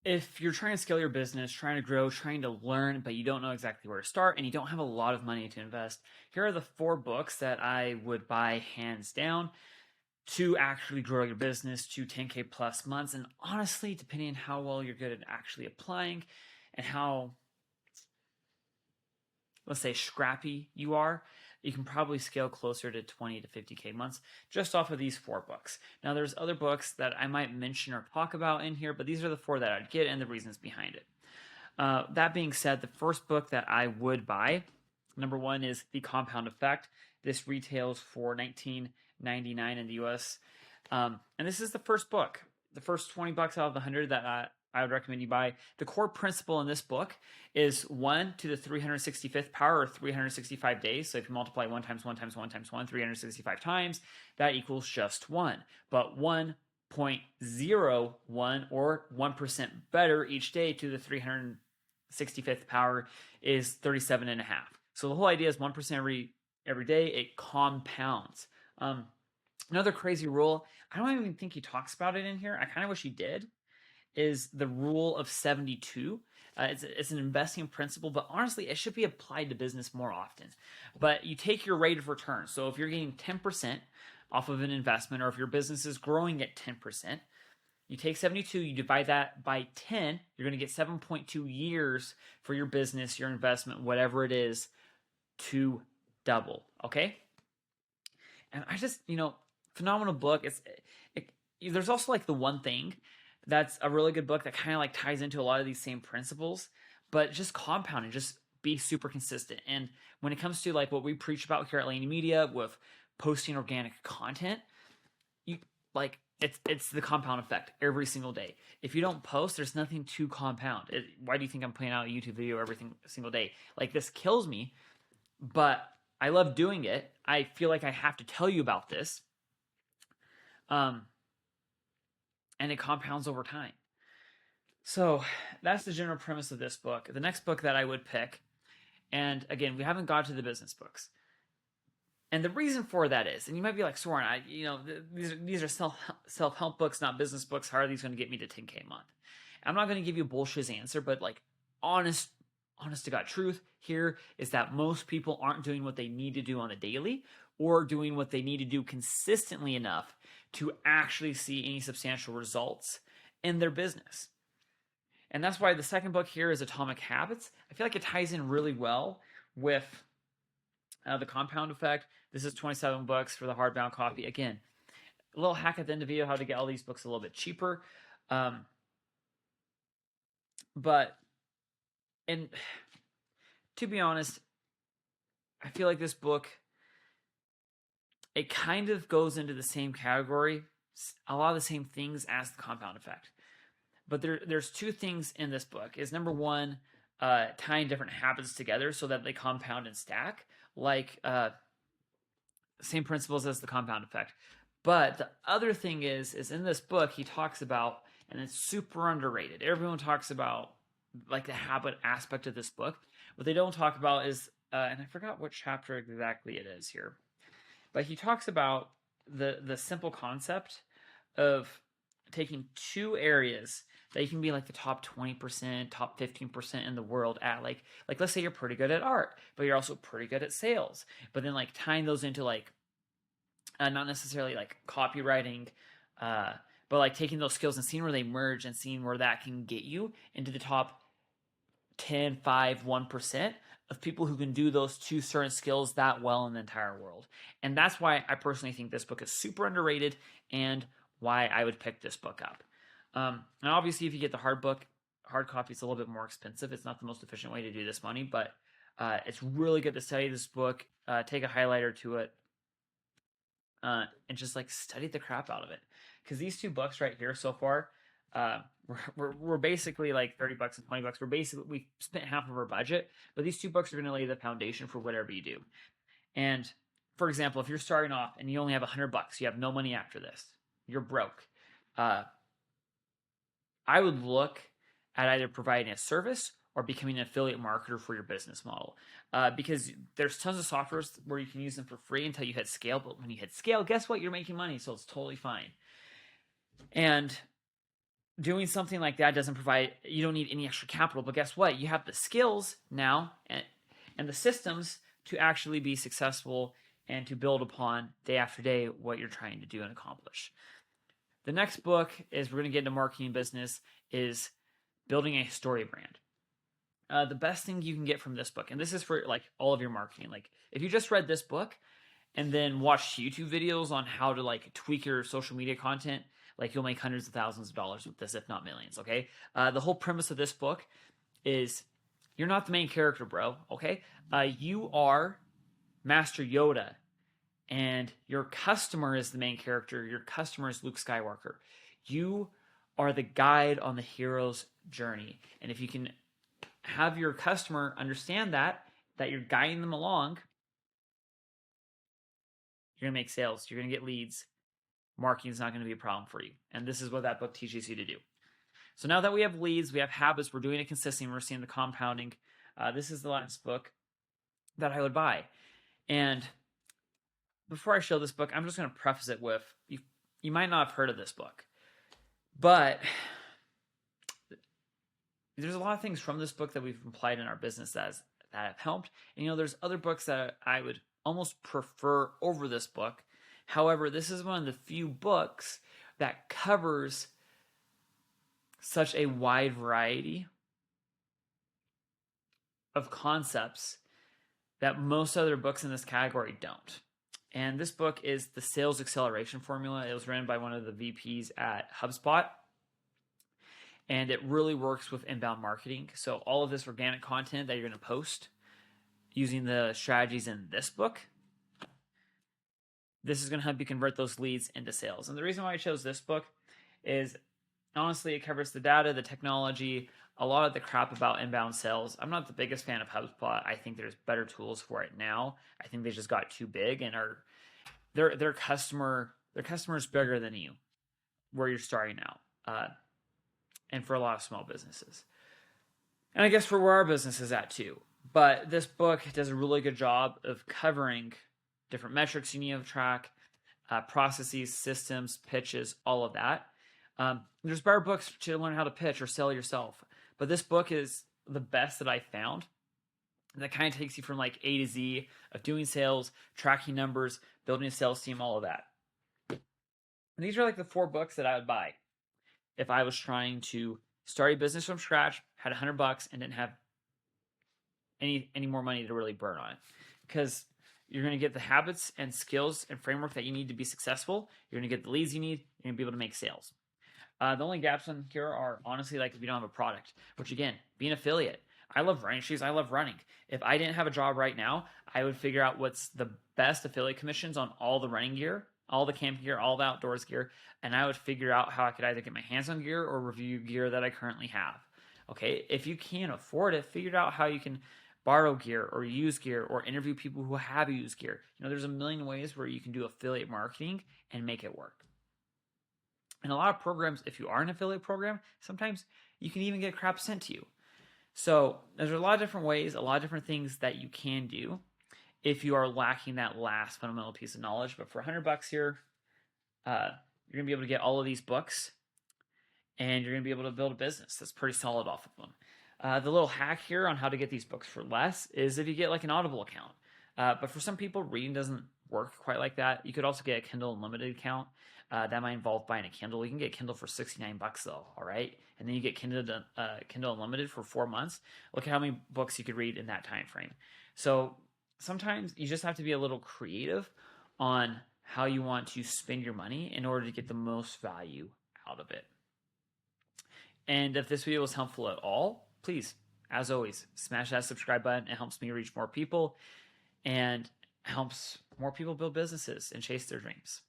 if you're trying to scale your business, trying to grow, trying to learn, but you don't know exactly where to start and you don't have a lot of money to invest, here are the 4 books that I would buy hands down to actually grow your business to 10K plus months. And honestly, depending on how well you're good at actually applying and how, let's say, scrappy you are, you can probably scale closer to 20 to 50K months just off of these 4 books. Now, there's other books that I might mention or talk about in here, but these are the 4 that I'd get and the reasons behind it. That being said, the first book that I would buy, number 1, is The Compound Effect. This retails for $19.99 in the US. And this is the first book. The first 20 bucks out of the 100 that I would recommend you buy. The core principle in this book is 1 to the 365th power, or 365 days. So if you multiply 1 times 1 times 1 times 1, 365 times, that equals just 1. But 1.01, or 1% better each day to the 365th power, is 37 and a half. So the whole idea is 1% every day. It compounds. Another crazy rule, I don't even think he talks about it in here. I kind of wish he did, is the rule of 72. It's an investing principle, but honestly, it should be applied to business more often. But you take your rate of return. So if you're getting 10% off of an investment, or if your business is growing at 10%, you take 72, you divide that by 10, you're going to get 7.2 years for your business, your investment, whatever it is, to double. Okay? And I just, phenomenal book. There's also like The One Thing. That's a really good book that kind of like ties into a lot of these same principles, but just compound and just be super consistent. And when it comes to like what we preach about here at Laney Media with posting organic content, it's the compound effect every single day. If you don't post, there's nothing to compound. Why do you think I'm putting out a YouTube video every single day? Like, this kills me, but I love doing it. I feel like I have to tell you about this. And it compounds over time. So that's the general premise of this book. The next book that I would pick, and again, we haven't got to the business books. And the reason for that is, and you might be like, Soren, these are self-help books, not business books. How are these going to get me to 10K a month? I'm not going to give you a bullshit answer, but like honest to God truth here is that most people aren't doing what they need to do on the daily, or doing what they need to do consistently enough to actually see any substantial results in their business. And that's why the second book here is Atomic Habits. I feel like it ties in really well with the Compound Effect. This is 27 bucks for the hardbound copy. Again, a little hack at the end of the video, how to get all these books a little bit cheaper. But to be honest, I feel like this book, it kind of goes into the same category, a lot of the same things as the Compound Effect. But there's 2 things in this book. Is number 1, tying different habits together so that they compound and stack, like same principles as the Compound Effect. But the other thing is in this book, he talks about, and it's super underrated. Everyone talks about like the habit aspect of this book. What they don't talk about is, and I forgot what chapter exactly it is here, but he talks about the simple concept of taking 2 areas that you can be like the top 20%, top 15% in the world at. Like let's say you're pretty good at art, but you're also pretty good at sales. But then like tying those into like, not necessarily like copywriting, but like taking those skills and seeing where they merge and seeing where that can get you into the top 10, 5, 1% of people who can do those 2 certain skills that well in the entire world. And that's why I personally think this book is super underrated, and why I would pick this book up. And obviously, if you get the hard copy, it's a little bit more expensive. It's not the most efficient way to do this money, but it's really good to study this book, take a highlighter to it, and just like study the crap out of it. Because these 2 books right here so far, we're basically like 30 bucks and 20 bucks. We spent half of our budget, but these 2 books are going to lay the foundation for whatever you do. And for example, if you're starting off and you only have 100 bucks, you have no money after this, you're broke. I would look at either providing a service or becoming an affiliate marketer for your business model. Because there's tons of softwares where you can use them for free until you hit scale. But when you hit scale, guess what? You're making money, so it's totally fine. And doing something like that doesn't provide, you don't need any extra capital, but guess what? You have the skills now and the systems to actually be successful and to build upon day after day what you're trying to do and accomplish. The next book is, we're going to get into marketing business, is building a story brand. The best thing you can get from this book, and this is for like all of your marketing, like if you just read this book and then watched YouTube videos on how to like tweak your social media content, like you'll make hundreds of thousands of dollars with this, if not millions. Okay. The whole premise of this book is you're not the main character, bro. Okay. You are Master Yoda, and your customer is the main character. Your customer is Luke Skywalker. You are the guide on the hero's journey. And if you can have your customer understand that you're guiding them along, you're going to make sales. You're going to get leads. Marketing is not going to be a problem for you. And this is what that book teaches you to do. So now that we have leads, we have habits, we're doing it consistently, we're seeing the compounding. This is the last book that I would buy. And before I show this book, I'm just going to preface it with, you might not have heard of this book, but there's a lot of things from this book that we've applied in our business that have helped. And there's other books that I would almost prefer over this book. However, this is one of the few books that covers such a wide variety of concepts that most other books in this category don't. And this book is The Sales Acceleration Formula. It was written by one of the VPs at HubSpot. And it really works with inbound marketing. So all of this organic content that you're going to post using the strategies in this book, this is going to help you convert those leads into sales. And the reason why I chose this book is, honestly, it covers the data, the technology, a lot of the crap about inbound sales. I'm not the biggest fan of HubSpot. I think there's better tools for it now. I think they just got too big and their customer is bigger than you where you're starting out. And for a lot of small businesses. And I guess for where our business is at too. But this book does a really good job of covering different metrics you need to track, processes, systems, pitches, all of that. There's better books to learn how to pitch or sell yourself. But this book is the best that I found. That kind of takes you from like A to Z of doing sales, tracking numbers, building a sales team, all of that. And these are like the 4 books that I would buy if I was trying to start a business from scratch, had $100 and didn't have any more money to really burn on it. Because you're going to get the habits and skills and framework that you need to be successful. You're going to get the leads you need. You're going to be able to make sales. The only gaps in here are honestly like if you don't have a product, which again, be an affiliate. I love running shoes. I love running. If I didn't have a job right now, I would figure out what's the best affiliate commissions on all the running gear, all the camping gear, all the outdoors gear, and I would figure out how I could either get my hands on gear or review gear that I currently have. Okay, if you can't afford it, figure out how you can borrow gear or use gear or interview people who have used gear. There's a million ways where you can do affiliate marketing and make it work. And a lot of programs, if you are an affiliate program, sometimes you can even get crap sent to you. So there's a lot of different ways, a lot of different things that you can do if you are lacking that last fundamental piece of knowledge. But for $100 here, you're going to be able to get all of these books and you're going to be able to build a business that's pretty solid off of them. The little hack here on how to get these books for less is if you get like an Audible account. But for some people, reading doesn't work quite like that. You could also get a Kindle Unlimited account. That might involve buying a Kindle. You can get Kindle for $69 though, all right? And then you get Kindle Unlimited for 4 months. Look at how many books you could read in that time frame. So sometimes you just have to be a little creative on how you want to spend your money in order to get the most value out of it. And if this video was helpful at all, please, as always, smash that subscribe button. It helps me reach more people and helps more people build businesses and chase their dreams.